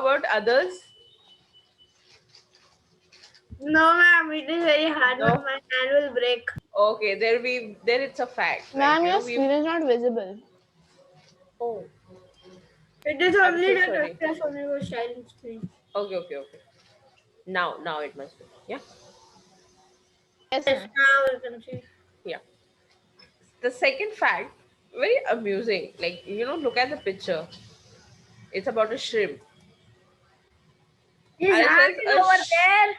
about others? No, ma'am, it is very hard. No. My hand will break. Okay, then it's a fact, right? Ma'am, You your know, screen is not visible. oh, It is I'm only so the sorry. touch only was sharing screen. Okay. Now it must be. Yeah. Yes, Yes, ma'am. now you can see. Yeah. The second fact, very amusing. Like, look at the picture. It's about a shrimp. His And it hand says is over there.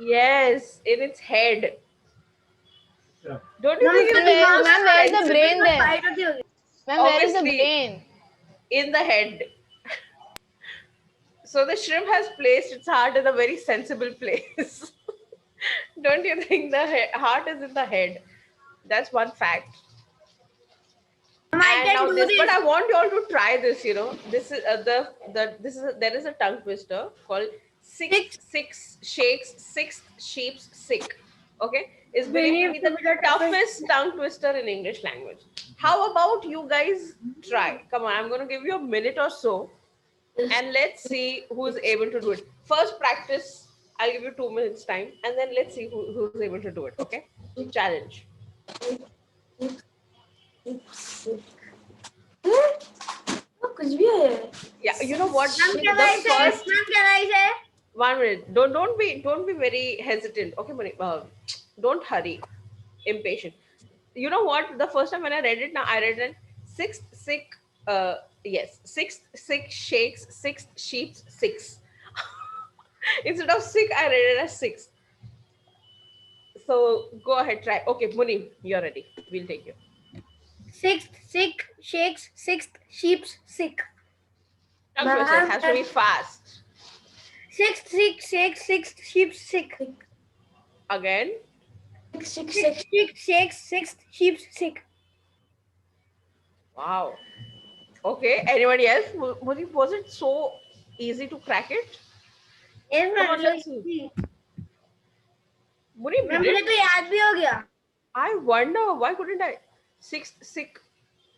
yes, in its head. Don't you Ma'am, think Ma'am, it's a where, little ma'am, where is the sensitive? brain then? fight होती होगी. Ma'am, where is the Obviously, brain? in the head. So the shrimp has placed its heart in a very sensible place. Don't you think the heart is in the head? That's one fact. Ma'am, I And can now do this, but this. I want you all to try this. This is there is a tongue twister called Six six shakes six sheep's sick. Okay, is believed to believed be to the be the toughest. toughest tongue twister in English language. How about you guys try? Come on, I'm going to give you a minute or so, and let's see who's able to do it. First practice. I'll give you 2 minutes time, and then let's see who's able to do it. Okay, challenge. कुछ भी है. Yeah, you know what? Ma'am, The can I say? first Ma'am, can I say? 1 minute. Don't be very hesitant. Okay, Mani, don't hurry, impatient. You know what? The first time when I read it, now I read it sixth sick. Yes, sixth sick shakes six sheeps six. Instead of sick, I read it as six. So go ahead, try. Okay, Muni, you're ready. We'll take you. Sixth sick shakes. Sixth sheep's sick. Tongue twister. It has to be fast. Sixth sick shakes. Sixth sheep's sick. Again. Sixth sick shakes. Sixth sheep's sick. Wow. Okay. Anybody else? Was it so easy to crack it? Yes, Come ma'am. on, let's see. Muni, ma'am did मुझे it? तो याद भी हो गया. I wonder why couldn't I? Sixth sick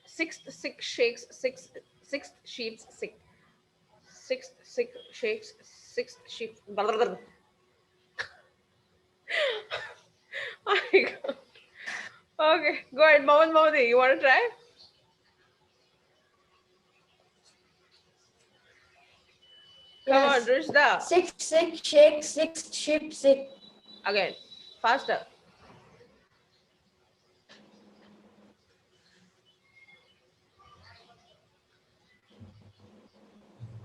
shakes sixth sheeps sick. Sixth sick shakes sixth sheep. Blah, blah, blah. Oh my God. Okay, go ahead, Mohammed Mahmoodi. You want to try? Come on, Rishda. Six sick shakes. Six sheep sick. Again, faster.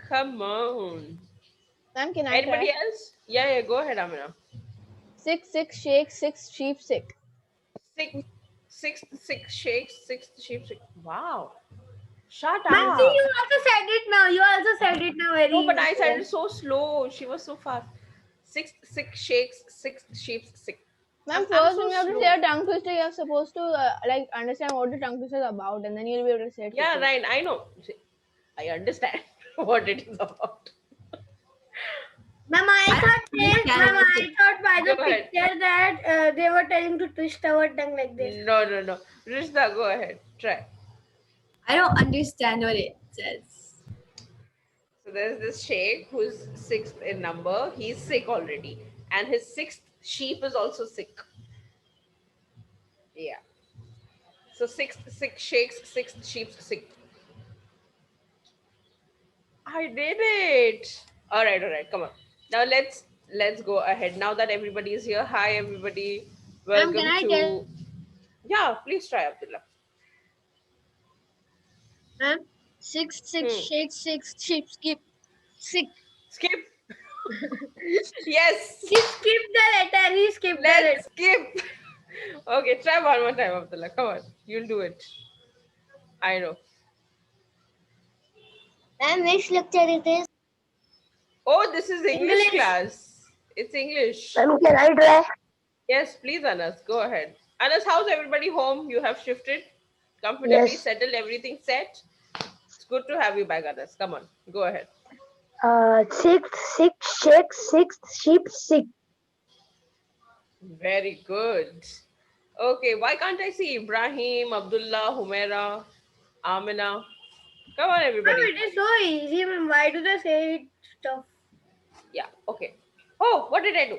Come on. Ma'am, can I Anybody try? else? Yeah, go ahead, Amina. Six shakes, six sheep sick. Sixth shakes, sixth sheep sick. Wow. Shut Ma'am, see, up. you also said it now. You also said it now very. No, but I said it so slow. She was so fast. Six shakes, six sheep sick. Ma'am, I'm first so when you have to slow. say a tongue twister, you are supposed to like understand what the tongue twister is about, and then you'll be able to say it. Yeah, quickly. right. I know. I understand what it is about. Ma'am, I thought by the Go ahead. picture that they were telling to twist our tongue like this. No. Rishda, go ahead. Try. I don't understand what it says. So there's this sheikh who's sixth in number. He's sick already. And his sixth sheep is also sick. Yeah. So six sheikhs, sixth sheep's sick. I did it. All right. Come on. Now let's go ahead. Now that everybody is here, hi everybody. Ma'am, Welcome can I to. tell? Yeah, please try, Abdullah. Ma'am, six shakes. Six sheep skip. Sick. Skip. Yes. He skipped the letter. He skipped the letter. Let's skip. Okay, try one more time, Abdullah. Come on, you'll do it. I know. Ma'am, which lecture it is? Oh, this is English English. class. It's English. Ma'am, can I try? Yes, please, Anas. Go ahead. Anas, how's everybody home? You have shifted, comfortably Yes. settled, everything set. It's good to have you back, Anas. Come on, go ahead. Six shakes. Six sheep sick. Very good. Okay, why can't I see Ibrahim, Abdullah, Humaira, Amina? Come on, Ma'am, everybody. it is so easy. Ma'am, why do they say it tough? Yeah, okay. Oh, what did I do?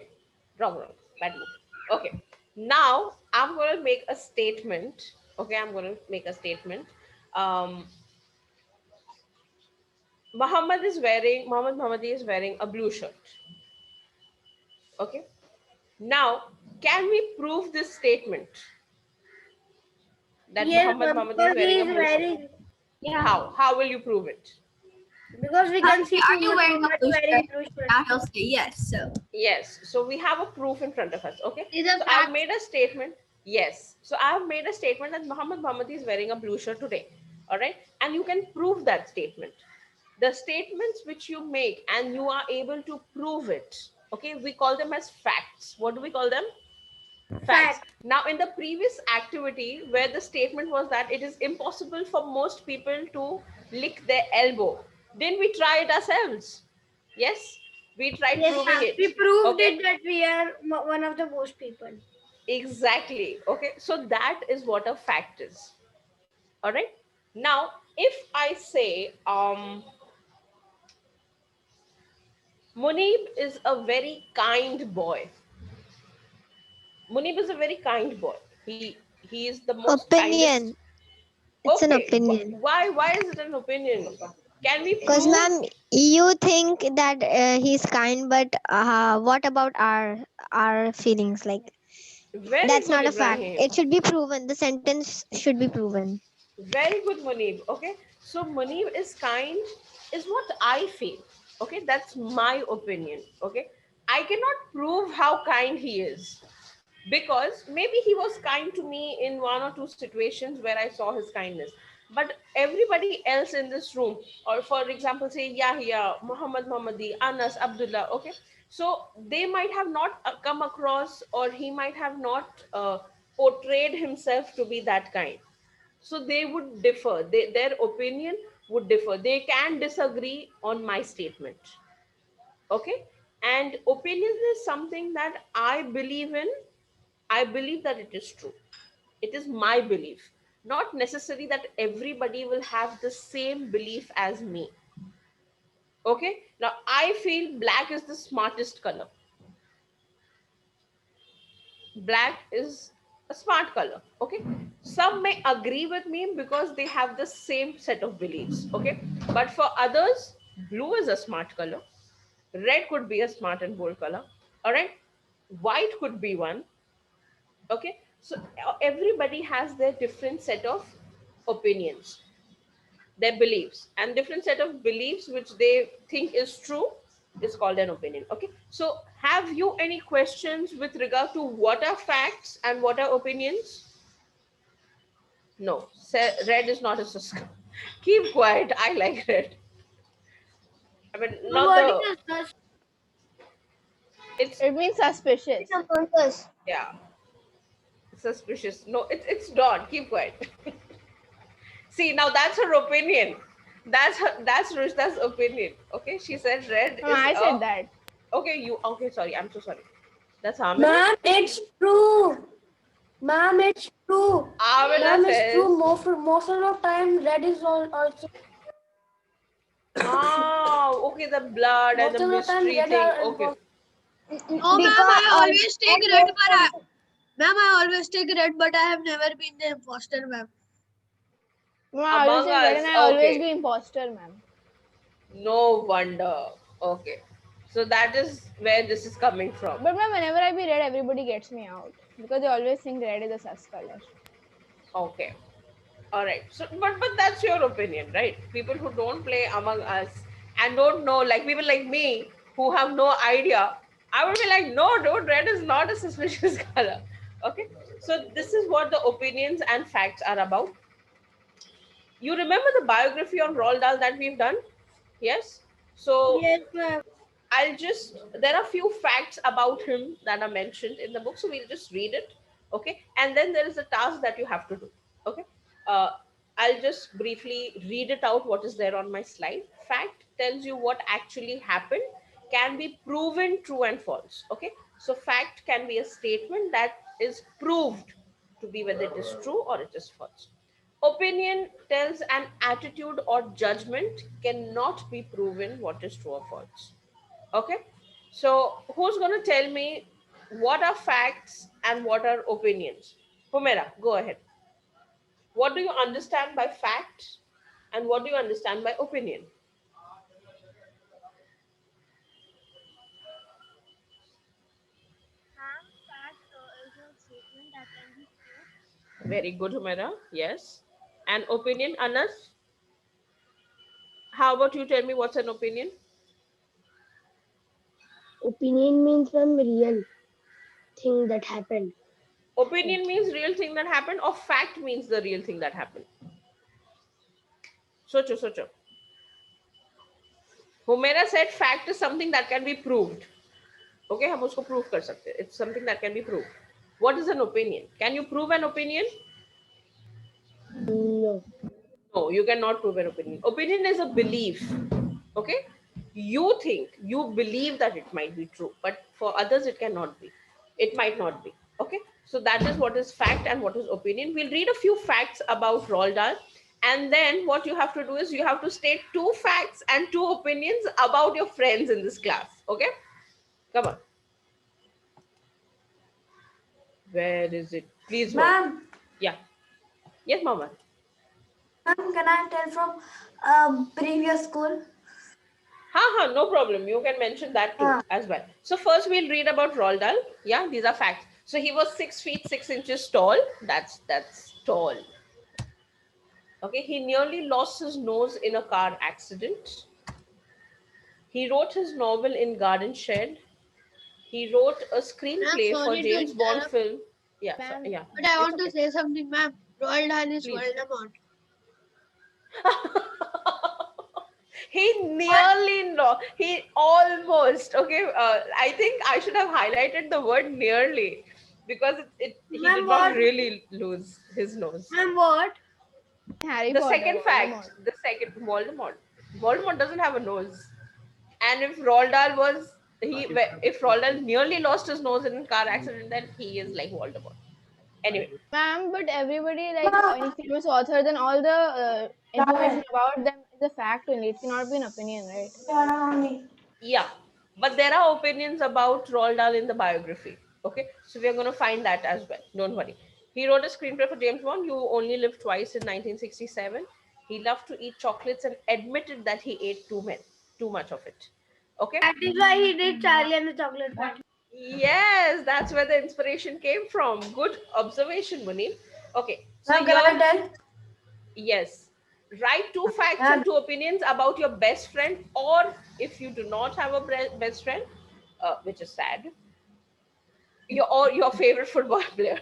Wrong, bad move. Okay, now I'm going to make a statement. Okay, I'm going to make a statement. Um, Muhammad Muhammadi is wearing a blue shirt. Okay, now can we prove this statement that Yes, Muhammad ma'am, Muhammadi is because wearing he a is blue shirt? wearing, Yeah. How will you prove it? because we can see Are you wearing a Muhammad blue wearing shirt? blue shirt. Now he'll say yes. So Yes, so we have a proof in front of us. Okay, These are so I've facts. made a statement. Yes, so I've made a statement that Muhammad Muhammadi is wearing a blue shirt today. All right, and you can prove that statement. The statements which you make and you are able to prove it. Okay, we call them as facts. What do we call them? Facts. Fact. Now, in the previous activity, where the statement was that it is impossible for most people to lick their elbow, didn't we try it ourselves? Yes, we tried Yes, proving ma'am. it. We proved Okay, it that we are one of the most people. exactly. Okay, so that is what a fact is. All right. Now, if I say, Munib is a very kind boy. Munib is a very kind boy. He is the most kindest. Opinion. It's an Okay, opinion. why is it an opinion? Can we Because, prove? ma'am, you think that he's kind, but what about our feelings? Like, Very that's good, not a fact. Ibrahim. It should be proven. The sentence should be proven. Very good, Munib. Okay, so Munib is kind, is what I feel. Okay, that's my opinion. Okay, I cannot prove how kind he is because maybe he was kind to me in one or two situations where I saw his kindness. But everybody else in this room, or for example, say Yahya, Muhammad Muhammadi, Anas, Abdullah, okay, so they might have not come across, or he might have not portrayed himself to be that kind. So they would differ. Their opinion would differ. They can disagree on my statement. Okay. And opinions is something that I believe in. I believe that it is true. It is my belief. Not necessary that everybody will have the same belief as me. Okay. Now I feel black is the smartest color. Black is a smart color. Okay, some may agree with me because they have the same set of beliefs. Okay, but for others, blue is a smart color, red could be a smart and bold color. All right, white could be one. Okay, so everybody has their different set of opinions, their beliefs, and different set of beliefs which they think is true is called an opinion. Okay, so have you any questions with regard to what are facts and what are opinions? No, red is not a sus- keep quiet, I like red. I mean, not What the, is this? it's, It means suspicious. yeah, suspicious. No, it's not, keep quiet. See, now that's her opinion. That's Rushda's opinion. Okay, she said red No, is I a, said that. okay, you, okay, sorry, I'm so sorry. That's Amina. Ma'am, it's true. Ma'am, it's true. Amina Ma'am, it's says, true. Most of the time, red is also. oh, okay, the blood and Most the of the time, mystery red thing. are Okay. involved. Oh, ma'am, Because I always take and red, most but of ma'am, I always take red, but I have never been the imposter, ma'am. No, I always Among take red us, and I always okay. be imposter, ma'am. No wonder. Okay. So that is where this is coming from. But ma'am, whenever I be red, everybody gets me out because they always think red is a sus color. Okay. All right. So, but that's your opinion, right? People who don't play Among Us and don't know, like people like me who have no idea, I would be like, no, dude, red is not a suspicious color. Okay. So this is what the opinions and facts are about. You remember the biography on Roald Dahl that we've done? Yes. So Yes, ma'am. I'll just, there are few facts about him that are mentioned in the book, so we'll just read it. Okay, and then there is a task that you have to do. Okay, uh, I'll just briefly read it out what is there on my slide. Fact tells you what actually happened, can be proven true and false. Okay, so fact can be a statement that is proved to be whether it is true or it is false. Opinion tells an attitude or judgment, cannot be proven what is true or false. Okay, So who's going to tell me what are facts and what are opinions? Humera, go ahead. What do you understand by fact and what do you understand by opinion? Very good, Humera. Yes. And opinion, Anas? How about you tell me what's an opinion? Opinion means some real thing that happened. Opinion means real thing that happened, or fact means the real thing that happened? Socho, socho. Humera said fact is something that can be proved. Okay, हम उसको prove कर सकते हैं. It's something that can be proved. What is an opinion? Can you prove an opinion? No. No, you cannot prove an opinion. Opinion is a belief. Okay? You think, you believe that it might be true, but for others it cannot be. It might not be. Okay? So that is what is fact and what is opinion. We'll read a few facts about Roald Dahl. And then what you have to do is you have to state 2 facts and 2 opinions about your friends in this class. Okay? Come on. Where is it? Please. Ma'am, Yeah. Yes, Mama. ma'am, can I tell from previous school? No problem. You can mention that too as well. So first we'll read about Roald Dahl. Yeah, these are facts. So he was 6 feet 6 inches tall. That's tall. Okay, he nearly lost his nose in a car accident. He wrote his novel in garden shed. He wrote a screenplay for sorry to James Bond interrupt. film. Yeah, Ma'am. yeah. But I It's want to okay. say something, ma'am. Roald Dahl is Please. Voldemort. He nearly he almost I think I should have highlighted the word nearly because he Ma'am, did not what? really lose his nose. Ma'am, what? Harry The Potter, second Voldemort. fact, the second Voldemort doesn't have a nose. And if Roald Dahl was if Roald Dahl nearly lost his nose in a car accident, then he is like Voldemort. Anyway, Ma'am, but everybody, like any famous author, then all the information about them is a fact only. It cannot be an opinion, right? yeah, but there are opinions about Roald Dahl in the biography. Okay, so we are going to find that as well. Don't worry. He wrote a screenplay for James Bond. You Only Live Twice in 1967. He loved to eat chocolates and admitted that he ate too much of it. Okay. That is why he did Charlie and the Chocolate Factory. Yes, that's where the inspiration came from. Good observation, Munib. Okay. So Ma'am, can I tell? yes, write 2 facts and 2 opinions about your best friend, or if you do not have a best friend, which is sad, your favorite football player.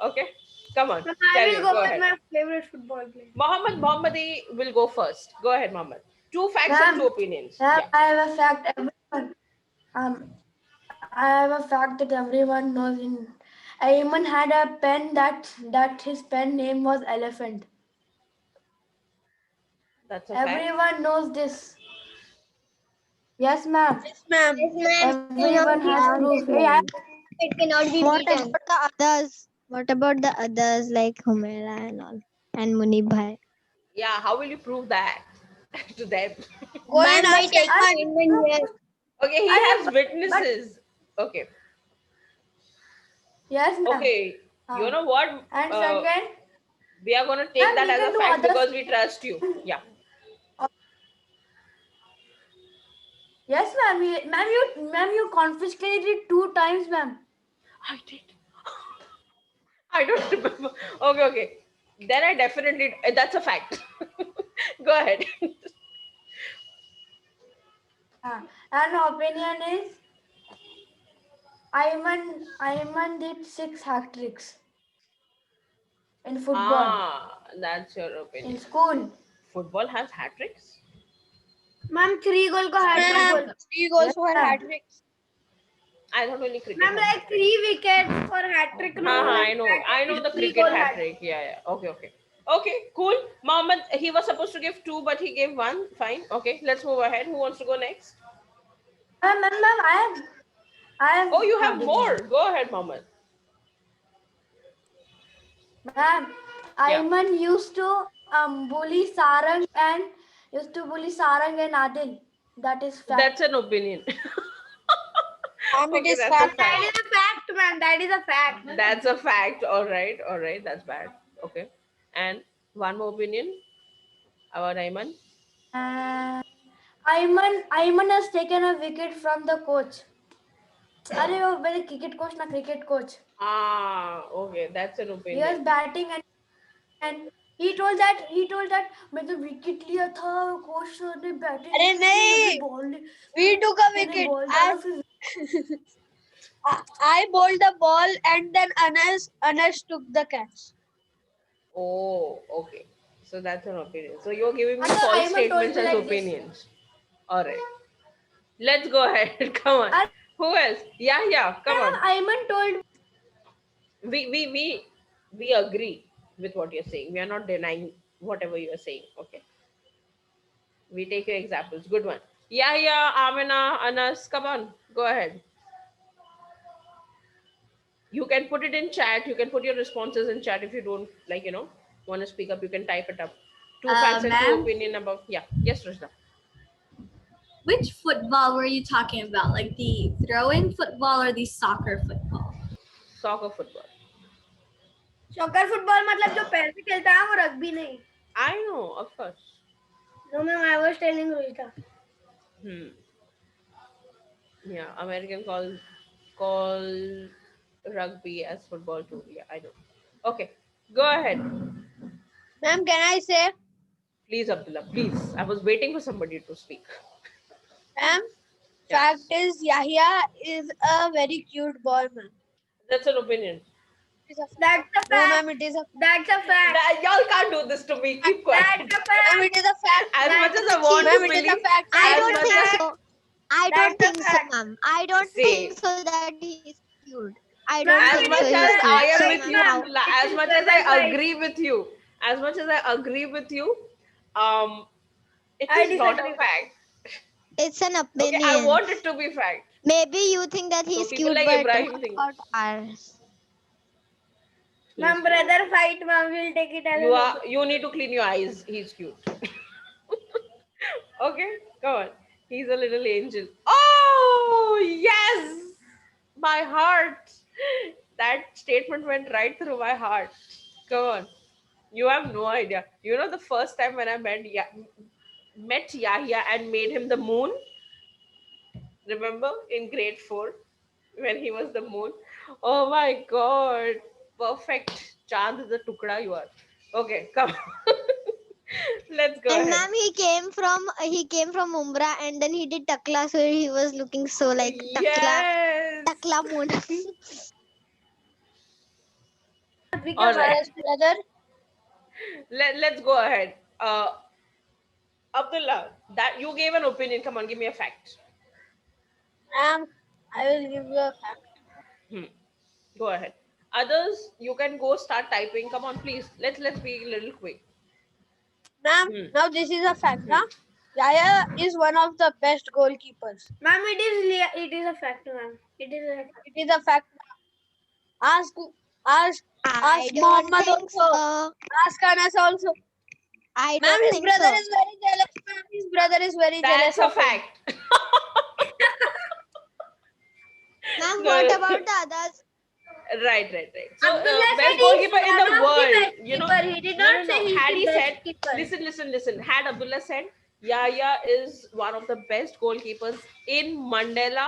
Okay, come on. I will go with ahead. my favorite football player. Mohammadi will go first. Go ahead, Mohammed. 2 facts and 2 opinions. Ma'am, Yeah. I have a fact. Everyone, I have a fact that everyone knows. Ayman had a pen that his pen name was Elephant. That's a fact. Everyone knows this. Yes, ma'am. Yes, ma'am. Everyone has proof. It cannot be What about the others? What about the others like Humera and all and Munib bhai? Yeah, how will you prove that to them? Go and ask Okay, he has witnesses. Okay. Yes, ma'am. Okay, you know what? And second, We are going to take Ma'am, that we as can a do fact others. because we trust you. Yeah. yes, ma'am. You confiscated 2 times, ma'am. I did. I don't remember. Okay. Then I definitely, that's a fact. Go ahead. And opinion is Ayman did 6 hat tricks in football. That's your In opinion. school. Football has hat tricks? Ma'am, 3 goal ka hat trick. 3 goals Yes, for ma'am. hat trick. I thought only cricket. Ma'am, has like hat tricks. 3 wickets for hat trick. I know the cricket hat trick. Yeah. Okay, cool. Mohammed, he was supposed to give 2, but he gave 1. Fine. Okay, let's move ahead. Who wants to go next? Ma'am, I have. Oh, you have more. Go ahead, Mohammed. Ma'am, Ayman used to bully Sarang and Adil. That is fact. That's an opinion. Ma'am, it Okay, is that's a fact. That fact. is a fact, ma'am. That is a fact. That's a fact. All right. That's bad. Okay. And one more opinion about Ayman. Ayman has taken a wicket from the coach. अरे वो मेरे cricket coach ना cricket coach. Ah, okay. That's an He was opinion. batting and he told that मैं तो wicket लिया था coach sir ने batting अरे नहीं, ball we took a मैंने wicket. ball डाला फिर I bowled the ball and then Anas took the catch. Oh, okay. So that's an opinion. So you're giving me Ayman false told statements me as like this. opinions. All right. Let's go ahead. Come on. I- Who else? Yeah. Come on. Ayman told We agree with what you're saying. We are not denying whatever you're saying. Okay. We take your examples. Good one. Yeah, Amina, Anas, come on. Go ahead. You can put it in chat. You can put your responses in chat if you don't want to speak up. You can type it up. Two facts and two Ma'am? opinion about Yes, Rajna. Which football were you talking about? Like the throwing football or the soccer football? Soccer football. soccer football मतलब जो पैर से खेलता है वो rugby नहीं. I know, of course. No ma'am, I was telling Ruhita. Yeah, American call rugby as football too. Yeah, I know. Okay, go ahead. Ma'am, can I say? Please, Abdullah, please. I was waiting for somebody to speak. Ma'am, fact is Yahya is a very cute boy, ma'am. That's an opinion. That's a No, fact. ma'am, it is a That's a fact. Y'all can't do this to me. Keep quiet. That's a fact. ma'am, it is a fact. As much as I want Ma'am, to it is a believe, fact. I As don't much think as- so. I don't That's a think so, fact. ma'am. I don't See. think so that he's cute. I don't as think much so. He's as cute. I am So, with you, ma'am, Abdullah, It as is much as very I right. agree with you, as much as I agree with you, it I is not a disagree. fact. it's an Okay, opinion. I want it to be fact. Maybe you think that he's people cute, like but Ibrahim what think- about ours? Ma'am, brother fight, ma'am. We'll take it as You need to clean your eyes. He's cute. Okay, come on. He's a little angel. Oh yes, my heart. That statement went right through my heart. Come on. You have no idea. You know the first time when I met Yahya and made him the moon. Remember in grade 4 when he was the moon? Oh my god. Perfect. Chand is a tukda you are. Okay, come on. Let's go And ahead. ma'am, he came from Umbra, and then he did takla, so he was looking so like Yes. takla moon. All right. Yes, brother. Let's go ahead. Abdullah, that you gave an opinion. Come on, give me a fact. Ma'am, I will give you a fact. Go ahead. Others, you can go start typing. Come on, please. Let's be a little quick. Ma'am, now this is a fact, huh? Yahya is one of the best goalkeepers. Ma'am, it is a fact, ma'am. It is a fact. Ask I don't Mohammed think also. so. Ask Anas also. I Ma'am, don't his think brother so. is very jealous. Ma'am, his brother is very That's jealous a of him. fact. Ma'am, No, what no. about the others? Right. So, Abdullah said best he's goalkeeper in one the of the world. best You know, keeper. He did no, not say he's Had the he best said, keeper. listen. Had Abdullah said, Yahya is one of the best goalkeepers in Mandela,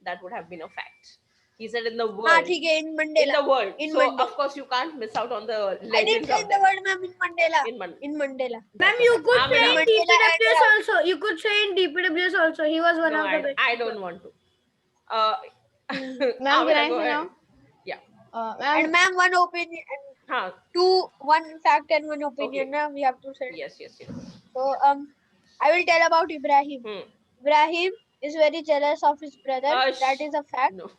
that would have been a fact. He said in the world. हाँ ठीक है in Mandela. In the world. In So, Mandela. of course, you can't miss out on the I didn't legends say of in the them. word, ma'am. In Mandela. In Mandela. In Mandela. Ma'am, you could I'm say in in DPWS also. You could say in DPWS also. He was one No, of the best. I don't want to. Ma'am, Amina, can I go say ahead. now? Yeah. And ma'am, one opinion, Huh. one fact and one opinion. Okay. Now we have to say. Yes. So I will tell about Ibrahim. Ibrahim is very jealous of his brother. Hush. That is a fact. No.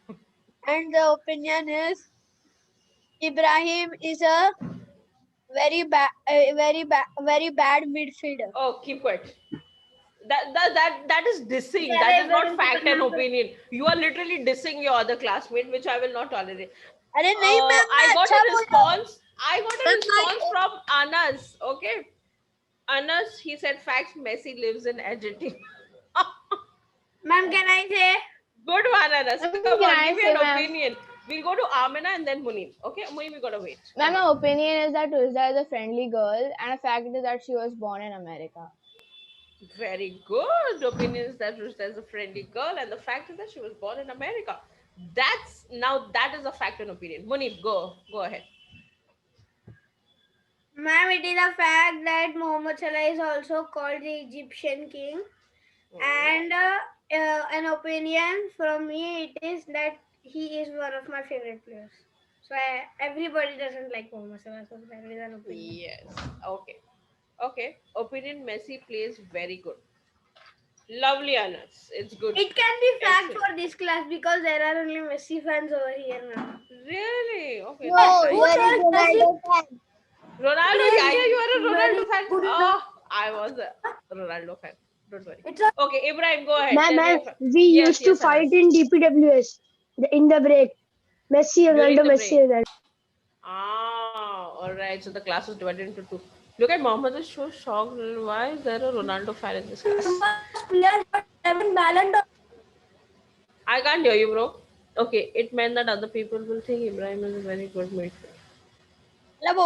And the opinion is Ibrahim is a very bad midfielder. Oh, keep quiet. That is dissing. Yeah, That is very not fact and important. opinion. You are literally dissing your other classmate, which I will not tolerate. अरे नहीं ma'am I मैं got अच्छा a बोल रहा हूँ. response. I got a Ma'am, response from Anas. Okay. Anas, he said facts. Messi lives in Argentina. Ma'am, can I say? Go Good one, Anas. Come Can on, I give me say, an ma'am? opinion. We'll go to Amina and then Munib. Okay, Munib, we gotta wait. Ma'am, my opinion is that Tuzla is a friendly girl, and a fact is that she was born in America. Very good. Opinion is that Rushda is a friendly girl, and the fact is that she was born in America. That is a fact and opinion. Munib, go ahead. Ma'am, it is a fact that Muhammad Salah is also called the Egyptian king. And an opinion from me, it is that he is one of my favorite players. So everybody doesn't like Muhammad Salah, so that is an opinion. Yes. Okay. Opinion Messi plays very good. Lovely, Anas. It's good. It can be fact Excellent. for this class because there are only Messi fans over here now. Really? Okay. No, that's you nice. are a Ronaldo fan. Ronaldo, yeah, you are a Ronaldo fan. Good Oh, I was a Ronaldo fan. Don't worry. It's a Okay, Ibrahim, go ahead. Ma'am, Tell me ma'am, your fa- we Yes, used to yes, fight Anas. in DPWS in the break. Messi, During Ronaldo, the Messi, break. Ronaldo. All right. So the class is divided into two. Look at Mohammed is so shocked. Why is there a Ronaldo fan in this class? first player got 7 Ballon d'Or. I can't hear you, bro. Okay, it meant that other people will think Ibrahim is a very good midfielder.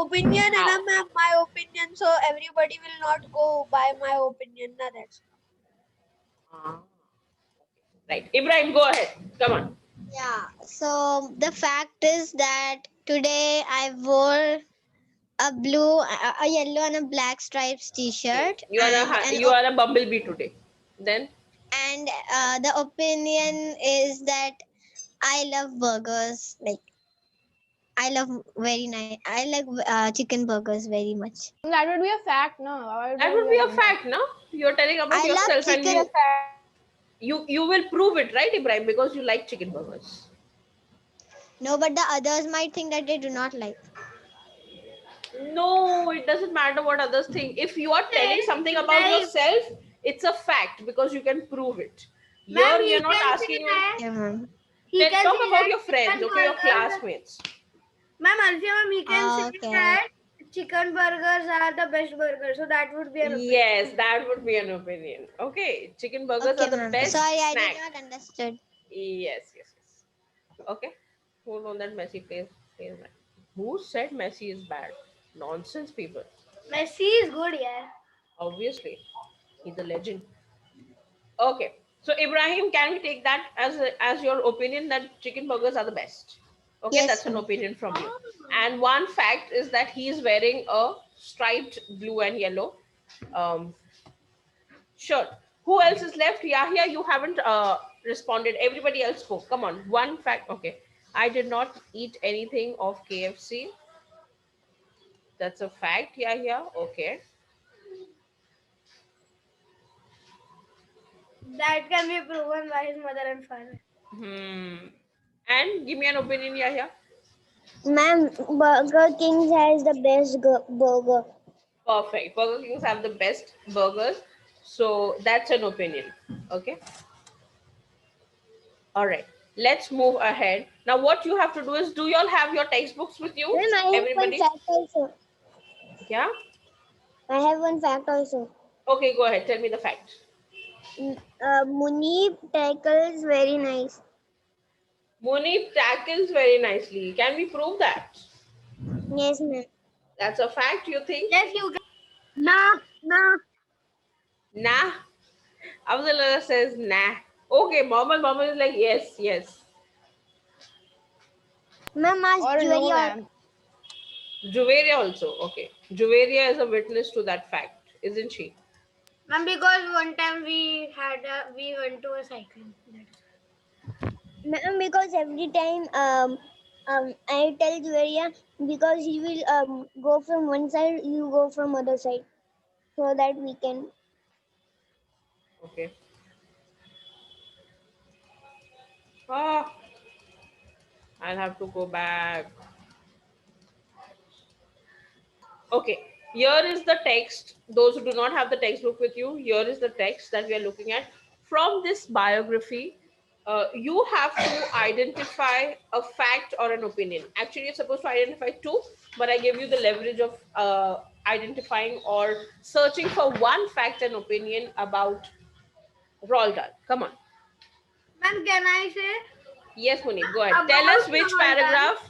Opinion How? and my opinion, so everybody will not go by my opinion. Na, that's Ah. Right. Ibrahim, go ahead. Come on. Yeah. So the fact is that today I wore a blue, a yellow, and a black stripes T-shirt, You are a bumblebee today. Then and the opinion is that I love burgers. Like I love very nice. I like chicken burgers very much. That would be a fact, no? Why that would be a that? fact, no? You're telling about I love yourself, and chicken. you will prove it, right, Ibrahim? Because you like chicken burgers. No, but the others might think that they do not like. No, it doesn't matter what others think. If you are telling something about Like- yourself, it's a fact because you can prove it. Here, Ma'am, we he are not can asking say you. that. Yeah, ma'am. He Then can talk say about that your friends, chicken okay, your burgers- classmates. Ma'am, Alfia, ma'am, he can say Okay. that chicken burgers are the best burgers. So that would be an opinion. Yes, that would be an opinion. Okay, chicken burgers Okay, are the ma'am. best Sorry, I snack. did not understood. Yes. Okay. Who knows that Messi plays bad? Who said Messi is bad? Nonsense, people. Messi is good, yeah. Obviously, he's a legend. Okay. So Ibrahim, can we take that as your opinion that chicken burgers are the best? Okay, Yes, that's an ma'am. opinion from you. And one fact is that he's wearing a striped blue and yellow shirt. Who else is left? Yahya, you haven't responded. Everybody else spoke. Come on. One fact. Okay. I did not eat anything of KFC. That's a fact, Yahya. Okay. That can be proven by his mother and father. And give me an opinion, Yahya. Ma'am, Burger King has the best burger. Perfect. Burger Kings have the best burgers. So that's an opinion. Okay. All right. Let's move ahead. Now, what you have to do is, do you all have your textbooks with you? Ma'am, I have Everybody? one fact also. Yeah. I have one fact also. Okay, go ahead. Tell me the fact. Munib tackles very nice. Munib tackles very nicely. Can we prove that? Yes, ma'am. That's a fact, you think? Yes, you can. Nah. Nah. Abdullah says nah. Okay, Mohammed is like yes. Ma'am, ask Or no, Juveria. ma'am. Juveria also. Okay. Juveria is a witness to that fact, isn't she? Ma'am, because one time we went to a cycling. Ma'am, because every time I tell Juveria, because he will go from one side, you go from other side, so that we can. Okay. Ah, I'll have to go back. Okay, here is the text. Those who do not have the textbook with you, here is the text that we are looking at. From this biography, you have to identify a fact or an opinion. Actually, you're supposed to identify two, but I gave you the leverage of identifying or searching for one fact and opinion about Roald Dahl. Come on. Ma'am, can I say? Yes, Munib, go ahead. Tell us which paragraph.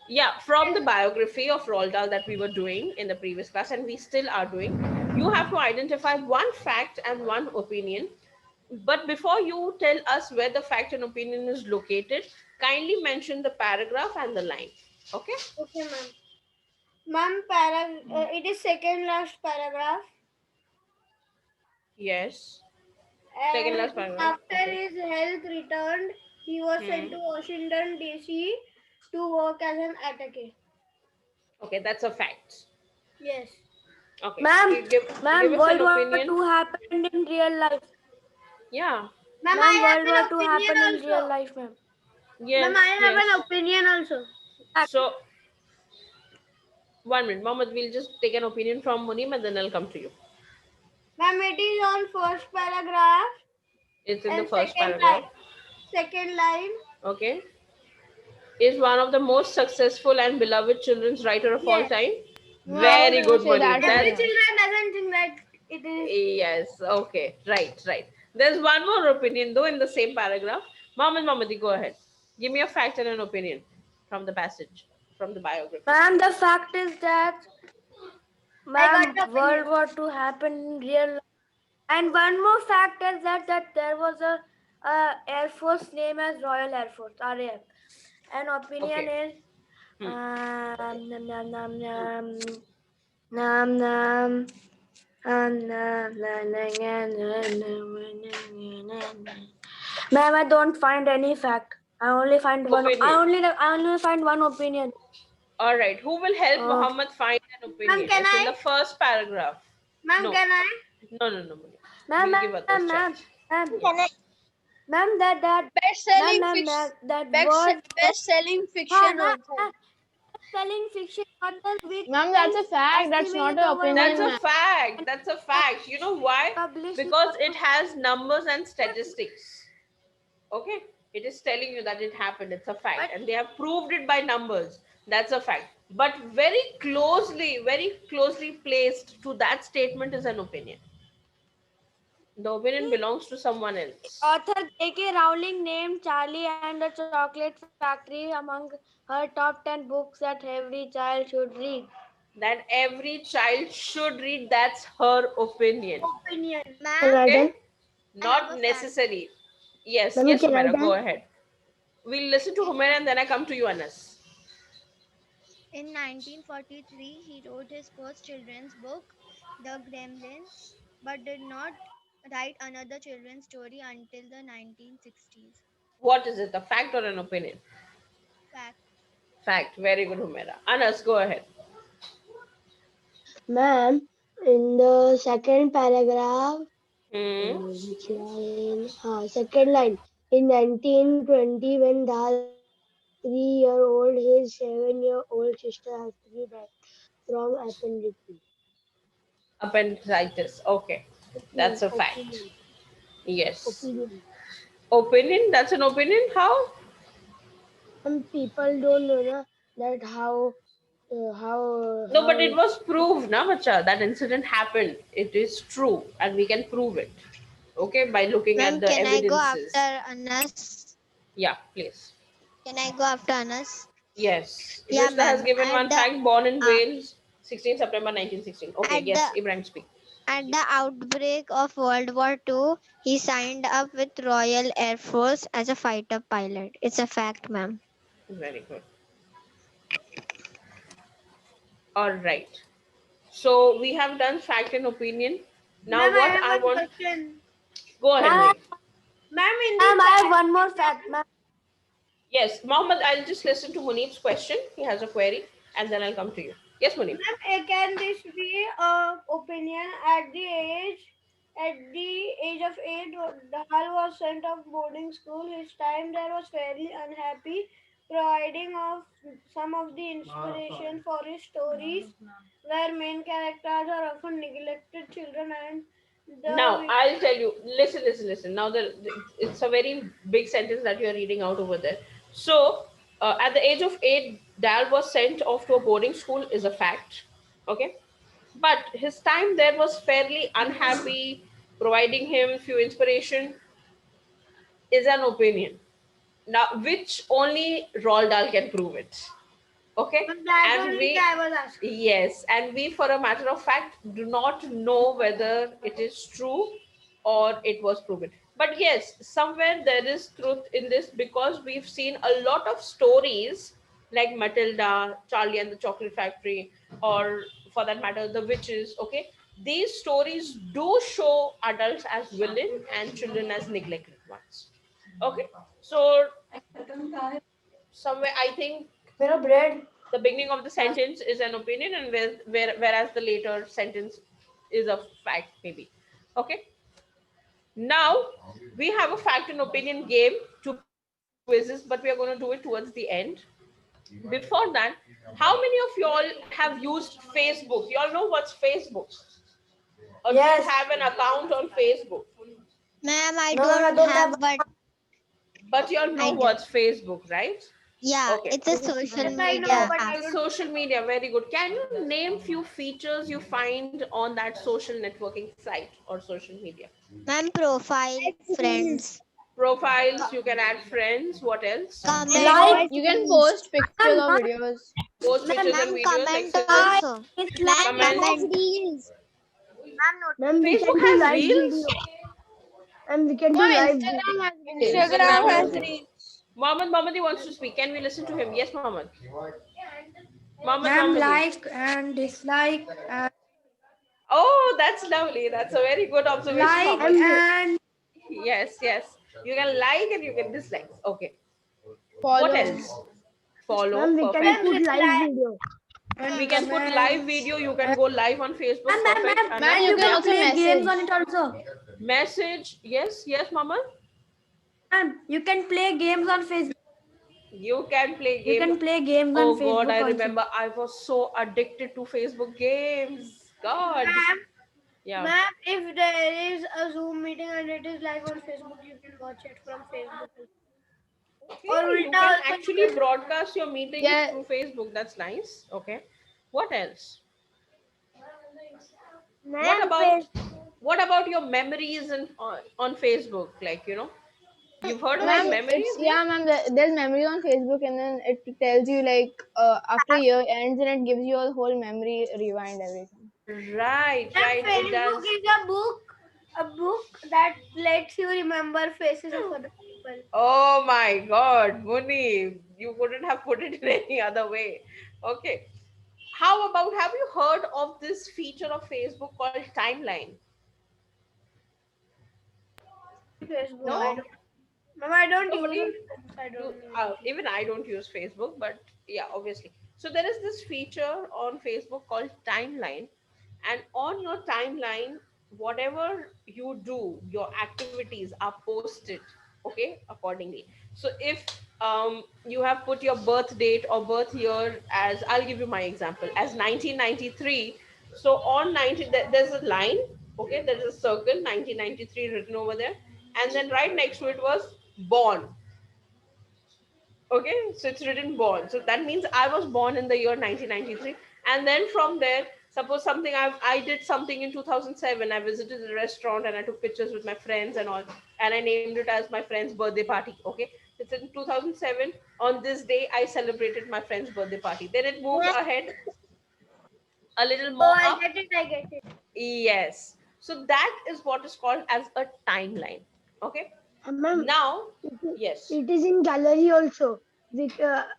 Yeah, from the biography of Roald Dahl that we were doing in the previous class and we still are doing. You have to identify one fact and one opinion. But before you tell us where the fact and opinion is located, kindly mention the paragraph and the line. Okay? Okay, ma'am. Ma'am, it is second last paragraph. Yes. Second last And paragraph. after Okay. his health returned, he was sent to Washington, D.C. to work as an attaché. Okay, that's a fact. Yes. Okay. Ma'am, Give us World an War opinion. II happened in real life. Yeah. Ma'am, Ma'am, I have World War an II opinion happened in real also. life, ma'am. Yes. Ma'am, I have Yes. an opinion also. So, 1 minute. Mohammed, we'll just take an opinion from Munim and then I'll come to you. Ma'am, it is on first paragraph. It's in the and first second paragraph. Second line. Okay. Is one of the most successful and beloved children's writer of all Yes. time. No, I Very was good, gonna say Munim. that. Every as That's well. children doesn't think that it is. yes. Okay. Right. There's one more opinion though in the same paragraph. Mohammadi, go ahead. Give me a fact and an opinion from the passage, from the biography. Ma'am, the fact is that, ma'am, got the World War II happened in real life. And one more fact is that there was a Air Force name as Royal Air Force, RAF. And opinion is, nom, nom, nom, nom, nom, nom, nom, Ma'am, I don't find any fact. I only find one. I only find one opinion. All right. Who will help Muhammad find an opinion? can It's in I? the first paragraph. Ma'am, No. can I? No. Ma'am, We'll give others chance. Ma'am, that Best-selling ma'am, fiction. that word Best-selling fiction ma'am, author. selling fiction author with Ma'am, that's a fact. That's not an opinion, That's a ma'am. fact. That's a fact. You know why? published Because it has numbers and statistics. Okay? It is telling you that it happened. It's a fact. And they have proved it by numbers. That's a fact. But very closely placed to that statement is an opinion. The opinion belongs to someone else. author J.K. Rowling named Charlie and the Chocolate Factory among her top 10 books that every child should read. That every child should read. That's her opinion. Opinion. Ma'am, Okay? I have Not a necessary. Yes, Let me tell Humaira, that. go ahead. We'll listen to Humaira and then I come to you, Anas. in 1943, he wrote his first children's book, The Gremlins, but did not write another children's story until the 1960s. What is it, a fact or an opinion? Fact. Fact. Very good, Humaira. Anas, go ahead. Ma'am, in the second paragraph, Hmm. which line? Second line. In 1920, when Dahl was 3-year-old, his 7-year-old sister has died from appendicitis. Appendicitis. Okay. That's a fact. Opinion. Yes. Opinion. Opinion? That's an opinion? How? Some people don't know that how No, but it was proved, na, bacha. That incident happened. It is true, and we can prove it. Okay, by looking Ma'am, at the can I go evidences. after Anas? Yeah, please. Can I go after Anas? Yes. Yeah, Rishta has ma'am. given At one the- fact. Born in Wales, 16 September 1916. Okay, At yes, the- Ibrahim, speak. At the outbreak of World War II, he signed up with Royal Air Force as a fighter pilot. It's a fact, ma'am. Very good. All right. So we have done fact and opinion. Now Ma'am, what I have I one want. question. Go ahead. Ma'am, Mohit. Ma'am, in Ma'am, the I have one more fact, ma'am. Yes, Mohammed, I'll just listen to Munib's question. He has a query, and then I'll come to you. Yes, Munib. Ma'am, can this be opinion at the age of 8? Dahal was sent off boarding school. His time there was fairly unhappy, providing of some of the inspiration for his stories, where main characters are often neglected children and Now I'll tell you. Listen. Now it's a very big sentence that you are reading out over there. So, at the age of 8, Dal was sent off to a boarding school is a fact. Okay, but his time there was fairly unhappy, providing him few inspiration. is an opinion. Now, which only Roald Dahl can prove it. Okay? But that's And only we, I was asking. yes, and we, for a matter of fact, do not know whether it is true or it was proven. But yes, somewhere there is truth in this, because we've seen a lot of stories like Matilda, Charlie and the Chocolate Factory, or for that matter, The Witches. Okay, these stories do show adults as villain and children as neglected ones. Okay, so somewhere I think the beginning of the sentence is an opinion, and whereas the later sentence is a fact, maybe. Okay, now we have a fact and opinion game, two quizzes, but we are going to do it towards the end. Before that, how many of y'all have used Facebook? Y'all know what's Facebook? Or do you have an account on Facebook? Ma'am, I No, don't I don't have, have. but But y'all know I do. what's Facebook, right? Yeah, Okay. it's a social Yes, I know, media but app. I don't. Social media, very good. Can you name few features you find on that social networking site or social media? Ma'am, profile, friends, Profiles, you can add friends. What else? comment Like also. you can post pictures or videos. Post pictures and Ma'am, videos, comment excellent. also. Ma'am, Comment. reels. Ma'am, we Facebook can do has live reels. video. And we can No, do live Instagram video. has videos. Instagram has has reels. Mohammed wants to speak. Can we listen to him? Yes, Mohammed. Mohammed Ma'am, Mohammadi. like and dislike and Oh, that's lovely. That's a very good observation, like Mohammed. and Yes, yes. You can like and you can dislike. Okay. What Follow. else? Follow. Ma'am, we can Perfect. put live video. We can put live video. You can go live on Facebook. Perfect. Man, Anas, you can yeah. also play games on message. it also. Message. Yes, yes, Mama. Ma'am, you can play games on Facebook. You can play You games. can play games Oh on God, Facebook I also. remember I was so addicted to Facebook games. God. Ma'am, Yeah. ma'am, if there is a Zoom meeting and it is live on Facebook, you can watch it from Facebook. Okay, Or you Ulta can also actually broadcast your meetings Yeah. through Facebook. That's nice. Okay. What else? Ma'am, What about your memories on Facebook? Like, you've heard about Ma'am, memories? it's yeah, ma'am. There's memory on Facebook, and then it tells you like after a year ends, and it gives you a whole memory rewind everything. Right, And right. It does. Facebook is a book that lets you remember faces of other people. Oh my God, Muni, you couldn't have put it in any other way. Okay. How about, have you heard of this feature of Facebook called Timeline? Facebook, No? I don't. Ma'am, I don't Nobody use it. I don't. even I don't use Facebook, but yeah, obviously. So there is this feature on Facebook called Timeline, and on your timeline, whatever you do, your activities are posted, okay, accordingly. So if you have put your birth date or birth year as, I'll give you my example, as 1993. So on 90, there's a line, okay, there's a circle, 1993 written over there, and then right next to it was born. Okay, so it's written born. So that means I was born in the year 1993. And then from there, suppose something I did something in 2007. I visited a restaurant and I took pictures with my friends and all, and I named it as my friend's birthday party. Okay, it's in 2007. On this day, I celebrated my friend's birthday party. Then it moves ahead a little Oh, more I up. get it. I get it. Yes. So that is what is called as a timeline. Okay. ma'am, Now, yes. it is in gallery also.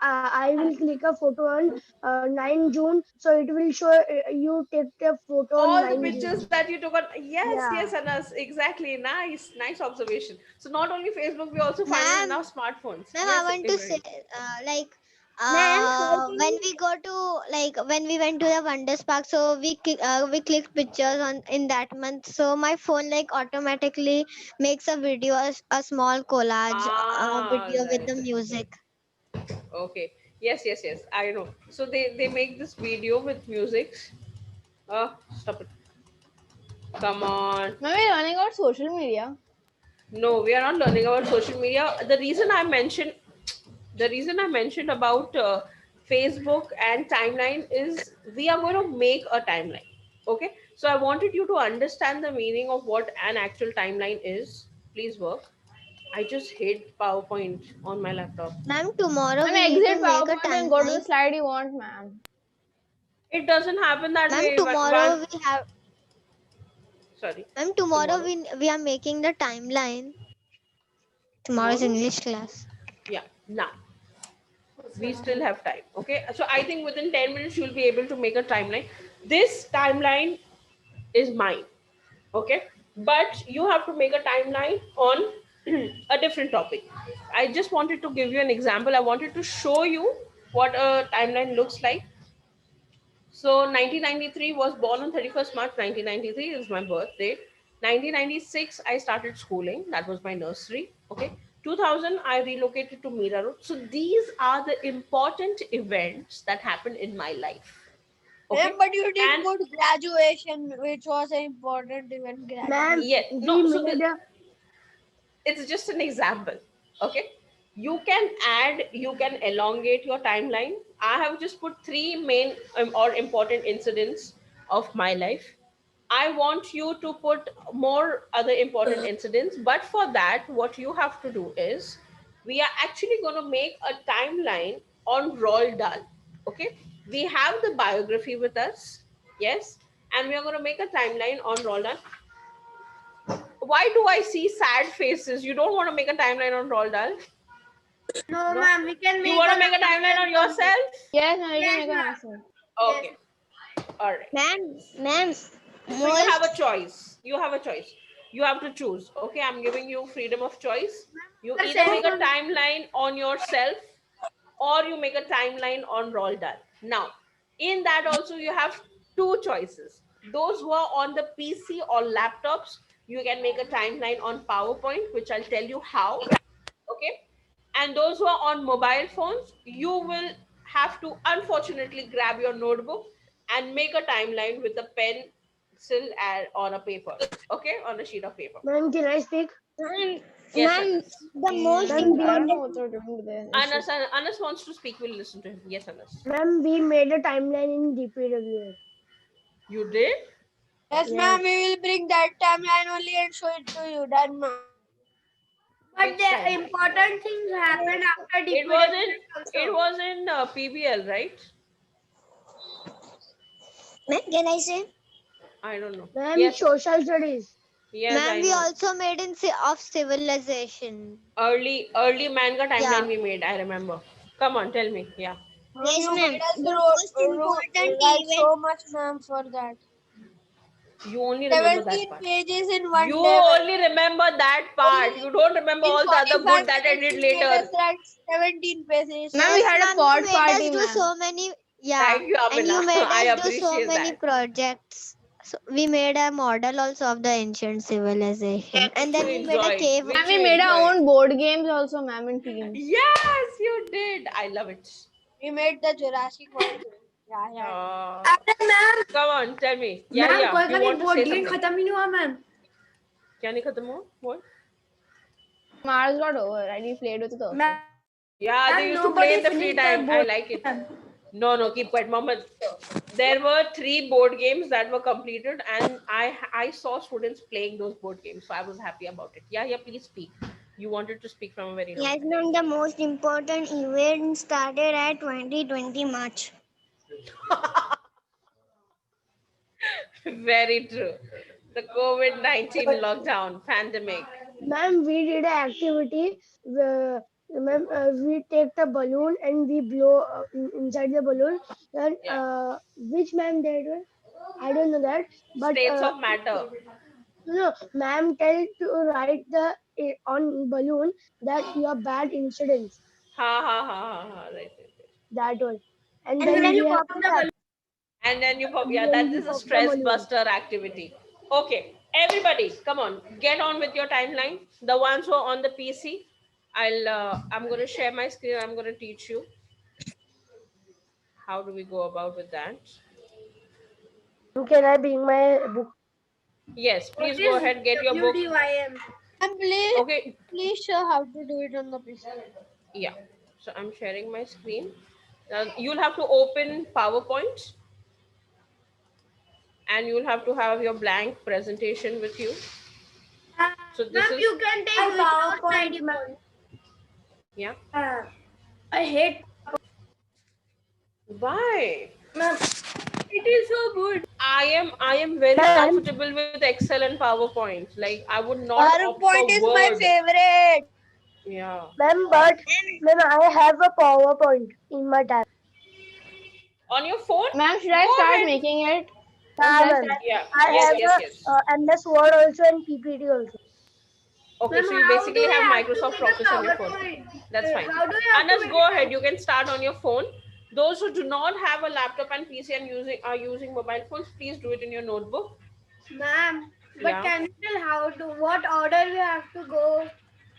I will click a photo on 9 June, so it will show you take the photo on All the 9 June. pictures that you took on, yes, Yeah. yes, Anas, exactly. Nice observation. So not only Facebook, we also find it in Ma'am, our smartphones. ma'am, Yes, I want to say, Ibrahim. when we go to when we went to the Wonders Park, so we clicked pictures on in that month. So my phone like automatically makes a video, a small collage, video with the Right. music. Okay. Yes, I know. So they make this video with music. Stop it. Come on. Ma'am, we're learning about social media. No, we are not learning about social media. The reason I mentioned about Facebook and timeline is we are going to make a timeline. Okay, so I wanted you to understand the meaning of what an actual timeline is. Please work. I just hate PowerPoint on my laptop. Ma'am, tomorrow Ma'am, we need to exit make a PowerPoint and go to the timeline. slide you want, ma'am. It doesn't happen that Ma'am, way. tomorrow we have. Sorry. Ma'am, tomorrow we are making the timeline. Tomorrow's Tomorrow? English class. Yeah. Nah. We still have time. Okay. So I think within 10 minutes you'll be able to make a timeline. This timeline is mine. Okay. But you have to make a timeline on a different topic. I just wanted to give you an example. I wanted to show you what a timeline looks like. So 1993 was born on 31st March 1993 is my birth date. 1996 I started schooling. That was my nursery. Okay. 2000 I relocated to Mira Road. So these are the important events that happened in my life. Okay. Ma'am, but you didn't And put graduation, which was an important event. Ma'am, yeah, we no, so made a it's just an example. Okay. You can add, you can elongate your timeline. I have just put three main or important incidents of my life. I want you to put more other important incidents, but for that what you have to do is we are actually going to make a timeline on Roald Dahl. Okay. We have the biography with us. Yes. And we are going to make a timeline on Roald Dahl. Why do I see sad faces? You don't want to make a timeline on Roald Dahl? No, No? ma'am, we can make. You want to make a timeline on yourself? Yes, ma'am, you Yes, can make a ma'am. myself. Okay. All right. Ma'am, So you have a choice. You have a choice. You have to choose. Okay, I'm giving you freedom of choice. You either make a timeline on yourself or you make a timeline on Roald Dahl. Now, in that also you have two choices. Those who are on the PC or laptops, you can make a timeline on PowerPoint, which I'll tell you how. Okay. And those who are on mobile phones, you will have to unfortunately grab your notebook and make a timeline with a pencil and on a paper. Okay, on a sheet of paper. ma'am, can I speak? Yes, ma'am, Anas. the most I don't important. know what they're doing there. Anas wants to speak. We'll listen to him. Yes, Anas. Ma'am, we made a timeline in DPWA. You did? Yes, ma'am, we will bring that timeline only and show it to you. Done, ma'am. But Which the timeline? important things happened after It was in PBL, right? Ma'am, can I say? I don't know. Ma'am, Yes, social studies. yes, I Ma'am, we know. also made in of civilization. Early manga timeline Yeah. we made. I remember. Come on, tell me. Yeah. Yes, You ma'am. made us The most important write event. so much, ma'am, for that. You only remember that 17 part. pages in one You day. ma'am. only remember that part. You don't remember In all the other 45 good that I did minutes, you made later. us write 17 pages. Ma'am, we had a Ma'am, pod you made party, us do ma'am. so many. Yeah. Thank you, And you Amina. made I us do so appreciate many that. projects. So we made a model also of the ancient civilization. And then You we made a enjoyed. cave. Which Ma'am, we you made our enjoyed. own board games also, ma'am, in teams. Yes, you did. I love it. We made the Jurassic one. Yeah. Ma'am Come on, tell me. Yeah, ma'am yeah. कोई You का want to board say game something? खत्म ही नहीं हुआ ma'am क्या नहीं खत्म हुआ? What? Mars got over, right? We played with it also. Ma'am Yeah, they And used to play in the nobody free finished their time. I board like it. game. No, keep quiet, Mohammed. There were 3 board games that were completed, and I saw students playing those board games, so I was happy about it. Yeah, please speak. You wanted to speak from a very long Yes, time. ma'am, the most important event started at 2020 March. Very true. The COVID-19 lockdown pandemic. Ma'am, we did an activity. Ma'am, we take the balloon and we blow inside the balloon. Then, which ma'am did it? I don't know that. But States of matter. no, ma'am tell to write the on balloon that your bad incidents. Right. That one. And And then then you we have pop up the balloon. And then you pop, And yeah, then that we is a pop the stress balloon. buster activity. Okay, everybody, come on, get on with your timeline. The ones who are on the PC, I'm going to share my screen. I'm going to teach you how do we go about with that. Can I bring my book? Yes, please What go is ahead, get your book. WDYM? And please, Okay, please show how to do it on the PC. yeah. So I'm sharing my screen. Now you'll have to open PowerPoint, and you'll have to have your blank presentation with you. So this Ma'am, is, you can take without PowerPoint, 90 ma'am. points. yeah. I hate, Why? ma'am. It is so good. I am very Ma'am. comfortable with Excel and PowerPoint. Like I would not opt PowerPoint for is my Word. favorite. Yeah. Ma'am, but ma'am, I have a PowerPoint in my tab. On your phone? Ma'am, should I Go start ahead. making it? Yeah, Should I ma'am. start? Yeah. I Yes, have yes, yes. a MS Word also and PPT also. Okay, Ma'am, so you how do basically we have have to Microsoft make a Office on your phone. PowerPoint? That's fine. How do we have to Anas, make go a ahead. You can start on your phone. Those who do not have a laptop and PC and are using mobile phones, please do it in your notebook. Ma'am, but Yeah. can you tell how to, what order we have to go?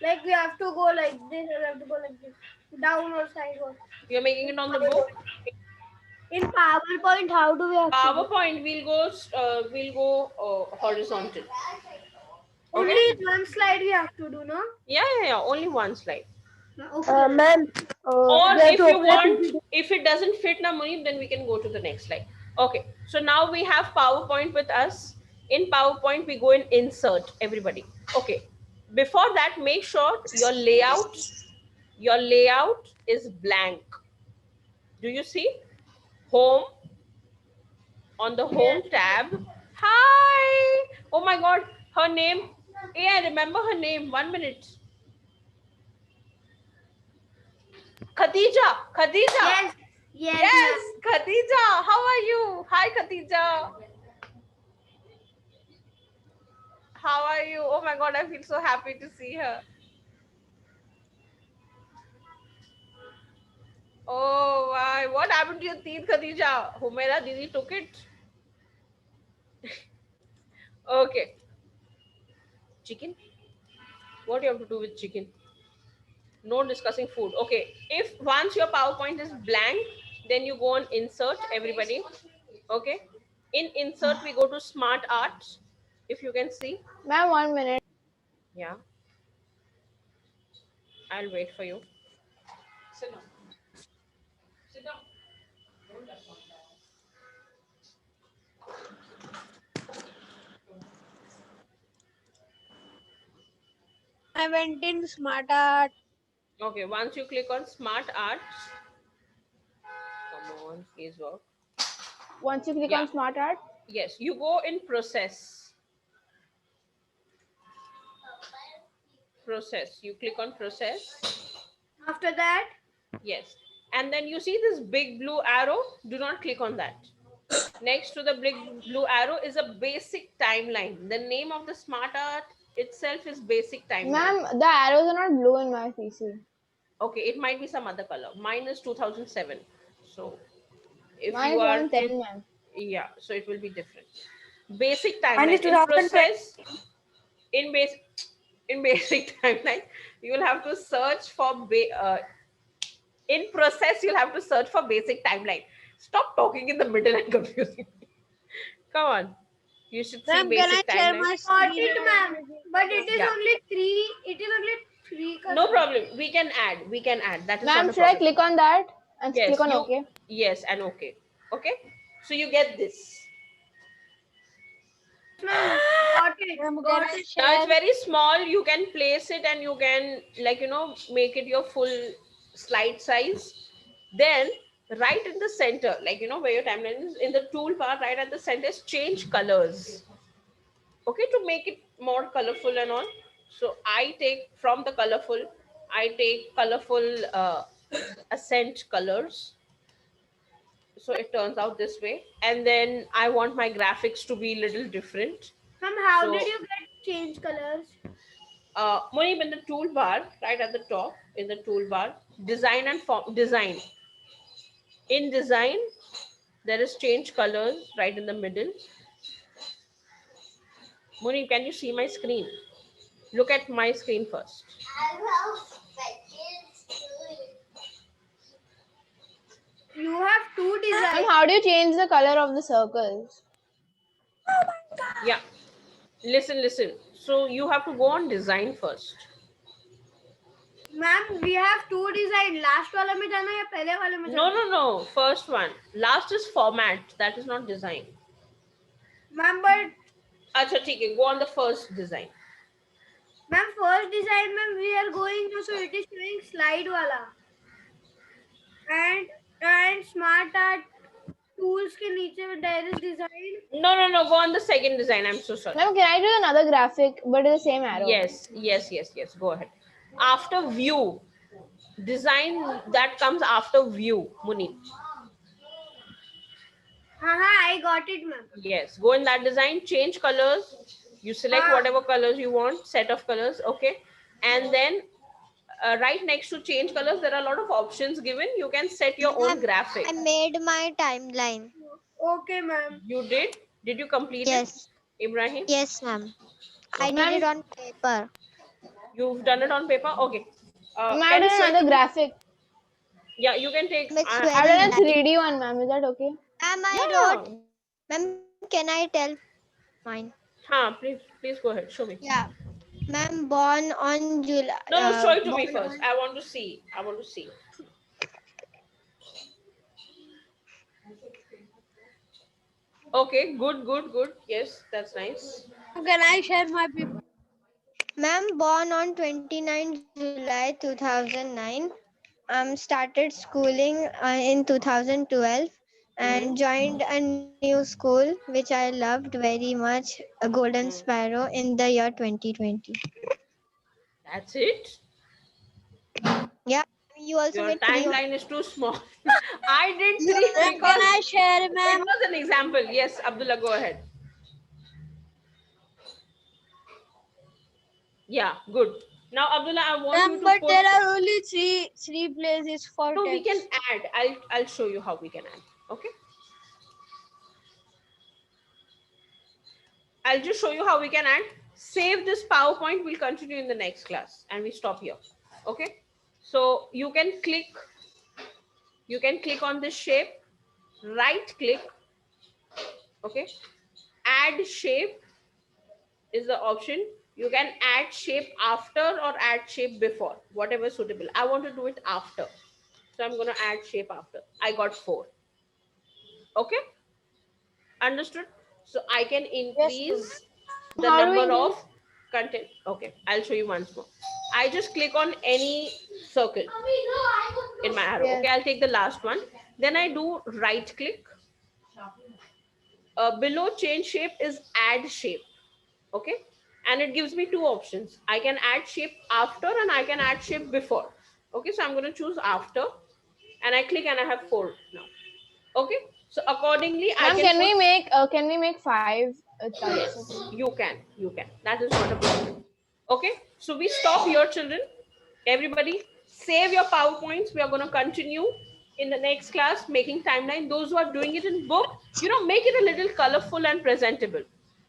Like we have to go like this, or we have to go like this, down or side or You're making it on the book. in PowerPoint, how do we have to go? PowerPoint, we'll go horizontal. Only Okay. one slide we have to do, no? Yeah. Only one slide. Okay. Ma'am, Or we have if to you open a want, PPT. if it doesn't fit Namunib, then we can go to the next slide. Okay, so now we have PowerPoint with us. In PowerPoint, we go in insert, everybody. Okay, before that, make sure your layout is blank. Do you see? Home, on the home tab. Hi! Oh my God, her name. Yeah, I remember her name. 1 minute. Khadija. Yes, Yes, Khadija. How are you? Hi, Khadija. How are you? Oh my God, I feel so happy to see her. Oh, why? What happened to your teeth, Khadija? Humaira Didi took it. Okay. Chicken? What do you have to do with chicken? No discussing food. Okay. If once your PowerPoint is blank, then you go on insert, everybody. Okay. In insert, we go to smart art. If you can see. Ma'am, 1 minute. Yeah. I'll wait for you. Sit down. Sit down. I went in Smart Art. Okay, once you click on smart art, come on, please work. Once you click Yeah. on Smart Art, Yes, you go in process. Process. You click on process. After that, Yes. And then you see this big blue arrow. Do not click on that. Next to the big blue arrow is a basic timeline. The name of the smart art itself is basic timeline. ma'am, the arrows are not blue in my PC. Okay, it might be some other color. Mine is 2007. So if Mine you is are 2010, ma'am. yeah, so it will be different. Basic Mine is timeline in process. In basic timeline, you will have to search for in process. You'll have to search for basic timeline. Stop talking in the middle and confusing me. Come on, you should see Ma'am, can I basic share timeline. my got screen? it, ma'am. But it is Yeah. only three. It is only three. No problem. We can add. We can add. That is Ma'am, not a should I problem. click on that and Yes, click on you. OK? Yes, and okay. Okay. So you get this. Ma'am, got it. Ma'am, Got can I it. Now it's share? very small. You can place it and you can, like, make it your full slide size. Then right in the center, like, where your timeline is, in the toolbar, right at the center is change colors. Okay, to make it more colorful and all. So I take from the colorful, I take colorful accent colors. So it turns out this way. And then I want my graphics to be a little different. Ma'am, how So- did you get change colors? Money in the toolbar, right at the top, in the toolbar, design and form design. In design, there is change colors right in the middle. Moni, can you see my screen? Look at my screen first. You have two designs. And how do you change the color of the circles? Yeah. Listen. So you have to go on design first. Ma'am, we have two design. Last वाला में जाना या पहले वाले में जाना? No. First one. Last is format. That is not design. Ma'am, but Acha, theek hai. Go on the first design. Ma'am, first design, ma'am, we are going to, so it is showing slide wala. And smart art tools ke niche there is design. No, go on the second design. I'm so sorry. Ma'am, can I do another graphic but with the same arrow? Yes. Go ahead. After view, design that comes after view, Muni. I got it, ma'am. Yes, go in that design, change colors. You select whatever colors you want, set of colors, okay? And then right next to change colors, there are a lot of options given. You can set your own graphic. I made my timeline. Okay, ma'am. You did? Did you complete Yes. it, Ibrahim? Yes, ma'am. I did it on paper. You've done it on paper? Okay. Ma'am, Can I you did show it another to me? graphic. Yeah, you can take. It's I very done a nice. 3D one, ma'am. Is that okay? Ma'am, I Yeah. wrote. Ma'am, can I tell mine? Please go ahead. Show me. Yeah. Ma'am, born on July. No, show it to me born first. on- I want to see. Okay, good. Yes, that's nice. Can I share my paper? Ma'am, born on 29 July 2009. Started schooling in 2012 and joined a new school which I loved very much, a Golden Sparrow, in the year 2020. That's it. Yeah, you also Your made 3 timeline is too small. I did 3 Can I because share, it ma'am? was an example. Yes, Abdullah, go ahead. Yeah, good. Now, Abdullah, I want you Ma'am, to but put. there are only three places for No, we can text. add. I'll show you how we can add. Okay. I'll just show you how we can add. Save this PowerPoint. We'll continue in the next class, and we stop here. Okay. So you can click on this shape, right click. Okay. Add shape is the option. You can add shape after or add shape before, whatever is suitable. I want to do it after. So I'm going to add shape after. I got 4. Okay. Understood? So I can increase the number of content. Okay. I'll show you once more. I just click on any circle in my arrow. Okay. I'll take the last one. Then I do right click. Below change shape is add shape. Okay. And it gives me 2 options. I can add shape after and I can add shape before. Okay. So I'm going to choose after and I click and I have 4 now. Okay. So accordingly, Ma'am, can we make 5 types of it? You can. That is not a problem. Okay. So we stop here, children. Everybody save your PowerPoints. We are going to continue in the next class making timeline. Those who are doing it in book, make it a little colorful and presentable.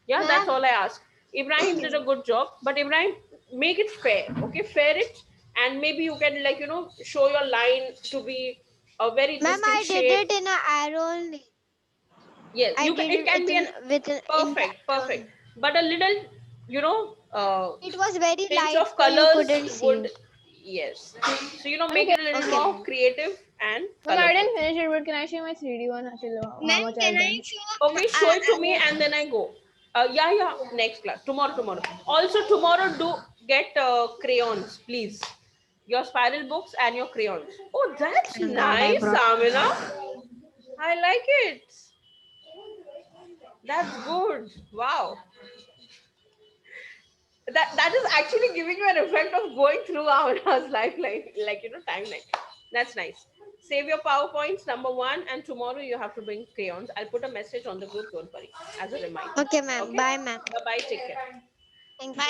Yeah, that's all I ask. Ibrahim did a good job, but Ibrahim, make it fair. Okay, fair it, and maybe you can show your line to be a very Ma'am, distinct I shape. did it in an arrow only. Yes, it can be perfect. But a little, it was very tinge light, of so colors you couldn't see. would, yes. So make it a little more creative and Ma'am, I colorful. didn't finish it, but can I show my 3D one until how much I've done? Okay, show it to me and then I go. Yeah, next class. Tomorrow. Also, tomorrow do get crayons, please. Your spiral books and your crayons. Oh, that's nice, Amina. I like it. That's good. Wow. That is actually giving you an effect of going through Amina's lifeline, timeline. That's nice. Save your PowerPoints, number 1, and tomorrow you have to bring crayons. I'll put a message on the group, don't worry, as a reminder. Okay, ma'am. Okay? Bye, ma'am. Bye-bye, take care. Thank you.